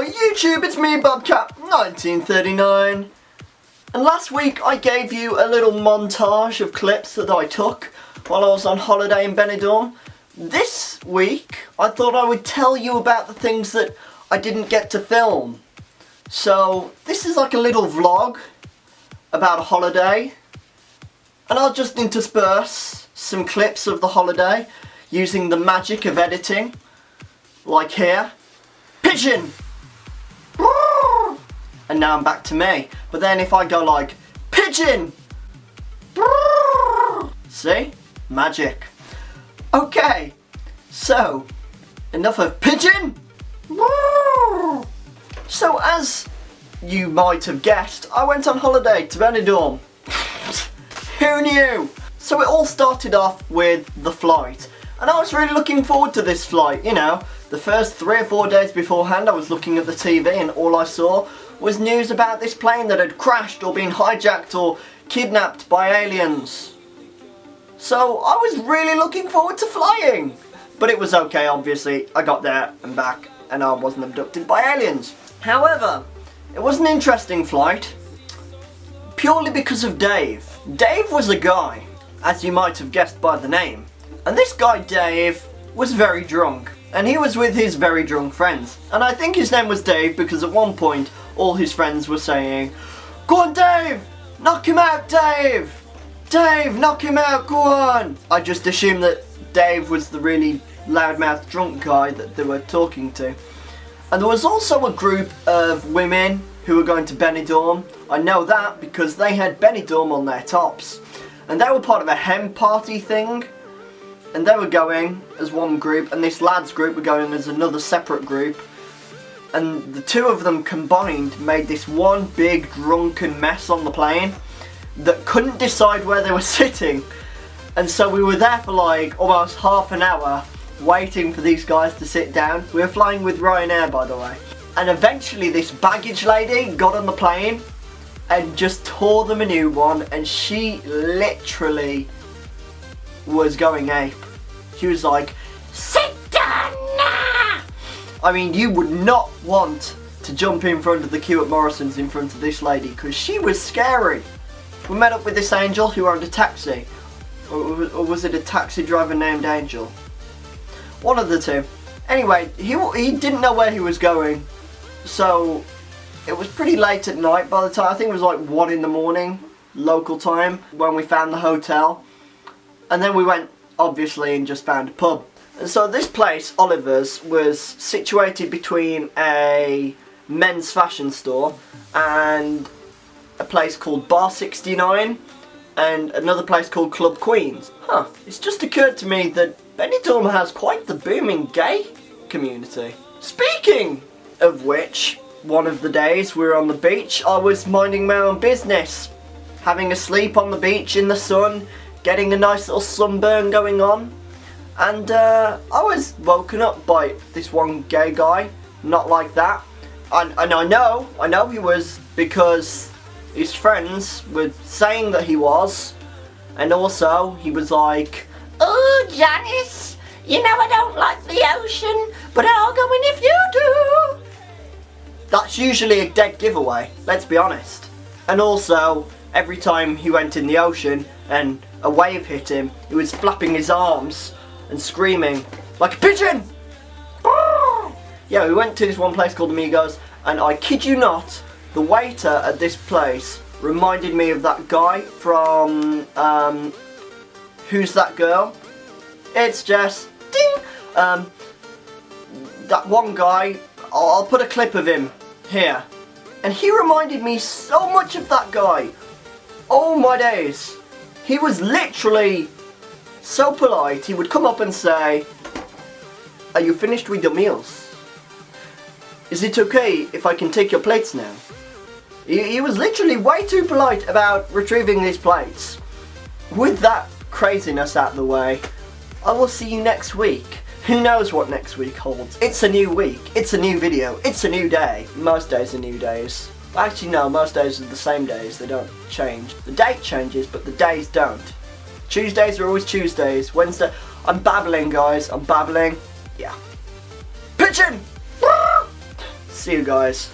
YouTube, it's me, Bobcat1939. And last week I gave you a little montage of clips that I took while I was on holiday in Benidorm. This week I thought I would tell you about the things that I didn't get to film. So this is like a little vlog about a holiday, and I'll just intersperse some clips of the holiday using the magic of editing, like here. Pigeon! And now I'm back to me. But then if I go like, Pigeon! See? Magic. Okay, so, enough of Pigeon! So as you might have guessed, I went on holiday to Benidorm. Who knew? So it all started off with the flight. And I was really looking forward to this flight, you know. The first 3 or 4 days beforehand I was looking at the TV and all I saw was news about this plane that had crashed or been hijacked or kidnapped by aliens. So I was really looking forward to flying. But it was okay, obviously. I got there and back and I wasn't abducted by aliens. However, it was an interesting flight purely because of Dave. Dave was a guy, as you might have guessed by the name. And this guy Dave was very drunk. And he was with his very drunk friends. And I think his name was Dave because at one point all his friends were saying, "Go on Dave! Knock him out, Dave! Dave, knock him out, go on!" I just assumed that Dave was the really loudmouth drunk guy that they were talking to. And there was also a group of women who were going to Benidorm. I know that because they had Benidorm on their tops. And they were part of a hen party thing. And they were going as one group, and this lads group were going as another separate group. And the two of them combined made this one big drunken mess on the plane that couldn't decide where they were sitting. And so we were there for like almost half an hour waiting for these guys to sit down. We were flying with Ryanair, by the way. And eventually this baggage lady got on the plane and just tore them a new one, and she literally was going ape. She was like, "Sit down now!" I mean, you would not want to jump in front of the queue at Morrison's in front of this lady because she was scary. We met up with this angel who owned a taxi. Or was it a taxi driver named Angel? One of the two. Anyway, he didn't know where he was going. So it was pretty late at night by the time. I think it was like 1 in the morning, local time, when we found the hotel. And then we went, obviously, and just found a pub. And so this place, Oliver's, was situated between a men's fashion store and a place called Bar 69 and another place called Club Queens. It's just occurred to me that Benidorm has quite the booming gay community. Speaking of which, one of the days we were on the beach, I was minding my own business, having a sleep on the beach in the sun, getting a nice little sunburn going on, and I was woken up by this one gay guy, not like that, and I know he was because his friends were saying that he was, and also he was like, "Oh Janice, you know I don't like the ocean, but I'll go in if you do." That's usually a dead giveaway, let's be honest. And also, every time he went in the ocean and a wave hit him, he was flapping his arms and screaming like a pigeon. Yeah, we went to this one place called Amigos, and I kid you not, the waiter at this place reminded me of that guy from Who's That Girl? It's Jess. Ding! That one guy, I'll put a clip of him here, and he reminded me so much of that guy. Oh my days. He was literally so polite. He would come up and say, "Are you finished with your meals? Is it okay if I can take your plates now?" He was literally way too polite about retrieving these plates. With that craziness out of the way, I will see you next week. Who knows what next week holds? It's a new week, it's a new video, it's a new day. Most days are new days. Actually no, most days are the same days, they don't change. The date changes, but the days don't. Tuesdays are always Tuesdays, Wednesday... I'm babbling guys, I'm babbling. Yeah. Pigeon! see you guys.